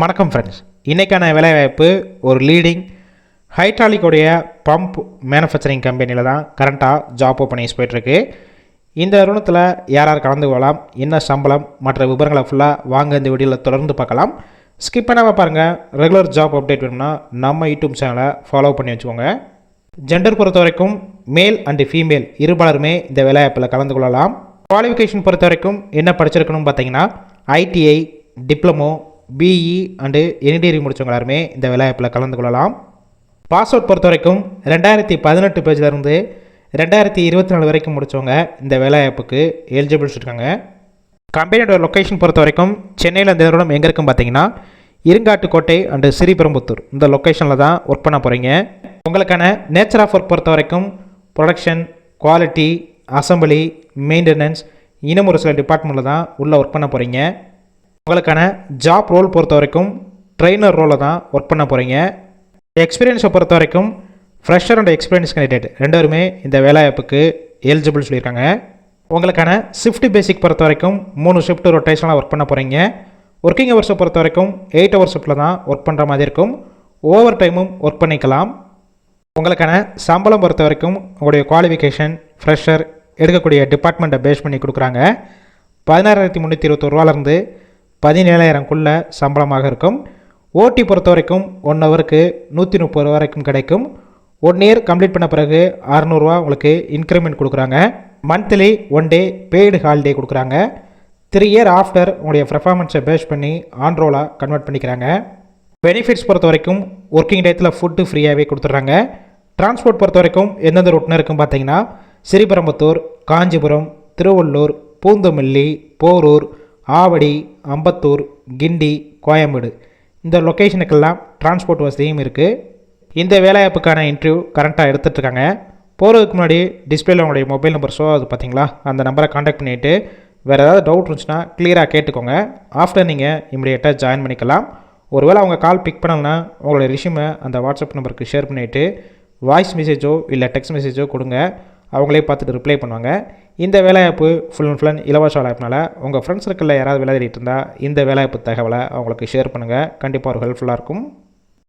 வணக்கம் ஃப்ரெண்ட்ஸ். இன்றைக்கான வேலைவாய்ப்பு ஒரு லீடிங் ஹைட்ராலிக்கோடைய பம்ப் மேனுஃபேக்சரிங் கம்பெனியில் தான் கரண்ட்டாக ஜாப் ஓப்பனிங்ஸ் போய்ட்டுருக்கு. இந்த நிறுவனத்தில் யார் கலந்து கொள்ளலாம், என்ன சம்பளம் மற்ற விவரங்களை ஃபுல்லாக வாங்க இந்த வீடியோவில் தொடர்ந்து பார்க்கலாம். ஸ்கிப் பண்ணாமல் பாருங்கள். ரெகுலர் ஜாப் அப்டேட் வேணும்னா நம்ம யூடியூப் சேனலை ஃபாலோ பண்ணி வச்சுக்கோங்க. ஜெண்டர் பொறுத்த வரைக்கும் மேல் அண்டு ஃபீமேல் இருபாலருமே இந்த வேலைவாய்ப்பில் கலந்து கொள்ளலாம். குவாலிஃபிகேஷன் பொறுத்த வரைக்கும் என்ன படிச்சிருக்கணும்னு பார்த்தீங்கன்னா ITI, diploma, BE and any degree முடித்தவங்க எல்லாருமே இந்த வேலைவாய்ப்பில் கலந்து கொள்ளலாம். பாஸ்அவுட் பொறுத்த வரைக்கும் 2018 பேஜிலேருந்து 2024 வரைக்கும் முடித்தவங்க இந்த வேலைவாய்ப்புக்கு எலிஜிபிள்ஸ் இருக்காங்க. கம்பெனியோட லொக்கேஷன் பொறுத்த வரைக்கும் சென்னையில் இந்த நிறுவனம் எங்கே இருக்குன்னு பார்த்தீங்கன்னா இருங்காட்டுக்கோட்டை அண்டு ஸ்ரீபெரும்புத்தூர் இந்த லொக்கேஷனில் தான் ஒர்க் பண்ண போகிறீங்க. உங்களுக்கான நேச்சர் ஆஃப் ஒர்க் பொறுத்த வரைக்கும் ப்ரொடக்ஷன், குவாலிட்டி, அசம்பிளி, மெயின்டெனன்ஸ் இன்னும் ஒரு சில டிபார்ட்மெண்ட்டில் தான் உள்ளே ஒர்க் பண்ண போகிறீங்க. உங்களுக்கான ஜாப் ரோல் பொறுத்த வரைக்கும் ட்ரெயினர் ரோலில் தான் ஒர்க் பண்ண போகிறீங்க. எக்ஸ்பீரியன்ஸை பொறுத்த வரைக்கும் ஃப்ரெஷர் அண்ட் எக்ஸ்பீரியன்ஸ் கேண்டிடேட் ரெண்டு பேருமே இந்த வேலைவாய்ப்புக்கு எலிஜிபிள் சொல்லியிருக்காங்க. உங்களுக்கான ஷிஃப்ட் பேசிக் பொறுத்த வரைக்கும் 3 ஷிஃப்ட் ரொட்டேஷனாக ஒர்க் பண்ண போகிறீங்க. ஒர்க்கிங் ஹவர்ஸை பொறுத்த வரைக்கும் 8 ஹவர் ஷிஃப்ட்டில் தான் ஒர்க் பண்ணுற மாதிரி இருக்கும். ஓவர் டைமும் ஒர்க் பண்ணிக்கலாம். உங்களுக்கான சம்பளம் பொறுத்த வரைக்கும் உங்களுடைய குவாலிஃபிகேஷன், ஃப்ரெஷர், எடுக்கக்கூடிய டிபார்ட்மெண்ட்டை பேஸ் பண்ணி கொடுக்குறாங்க. 16,321 17,000 சம்பளமாக இருக்கும். ஓடி பொறுத்த வரைக்கும் 1 ஹவருக்கு 130 வரைக்கும் கிடைக்கும். 1 இயர் கம்ப்ளீட் பண்ண பிறகு 600 உங்களுக்கு இன்க்ரிமெண்ட் கொடுக்குறாங்க. மந்த்லி 1 டே பெய்டு ஹாலிடே கொடுக்குறாங்க. 3 இயர் ஆஃப்டர் உங்களுடைய பர்ஃபார்மன்ஸை பேஸ் பண்ணி ஆன் ரோலாக கன்வெர்ட் பண்ணிக்கிறாங்க. பெனிஃபிட்ஸ் பொறுத்த வரைக்கும் ஒர்க்கிங் டேத்தில் ஃபுட்டு ஃப்ரீயாகவே கொடுத்துட்றாங்க. டிரான்ஸ்போர்ட் பொறுத்த வரைக்கும் எந்தெந்த ரூட்னு இருக்குன்னு பார்த்தீங்கன்னா ஸ்ரீபெரும்புத்தூர், காஞ்சிபுரம், திருவள்ளூர், பூந்தமல்லி, போரூர், ஆவடி, அம்பத்தூர், கிண்டி, கோயம்பேடு இந்த லொக்கேஷனுக்கெல்லாம் டிரான்ஸ்போர்ட் வசதியும் இருக்குது. இந்த வேலைவாய்ப்புக்கான இன்டர்வியூ கரண்ட்டாக எடுத்துகிட்ருக்காங்க. போகிறதுக்கு முன்னாடி டிஸ்பிளேல உங்களுடைய மொபைல் நம்பர் ஷோ ஆகுது பார்த்தீங்களா, அந்த நம்பரை காண்டாக்ட் பண்ணிவிட்டு வேறு ஏதாவது டவுட் இருந்துச்சுன்னா கிளியராக கேட்டுக்கோங்க. ஆஃப்டர் நீங்கள் இமிடியேட்டாக ஜாயின் பண்ணிக்கலாம். ஒருவேளை அவங்க கால் பிக் பண்ணலன்னா உங்களுடைய ரிஷ்யூமை அந்த வாட்ஸ்அப் நம்பருக்கு ஷேர் பண்ணிவிட்டு வாய்ஸ் மெசேஜோ இல்லை டெக்ஸ்ட் மெசேஜோ கொடுங்க. அவங்களே பார்த்துட்டு ரிப்ளை பண்ணுவாங்க. இந்த வேலைவாய்ப்பு ஃபுல் அண்ட் ஃபுல் இலவச வேலைவாய்ப்புனால உங்கள் ஃப்ரெண்ட்ஸ் சர்க்கிளில் யாராவது வேலை தேடிட்டு இருந்தால் இந்த வேலைவாய்ப்பு தகவலை அவங்களுக்கு ஷேர் பண்ணுங்கள். கண்டிப்பாக ஒரு ஹெல்ப்ஃபுல்லாக இருக்கும்.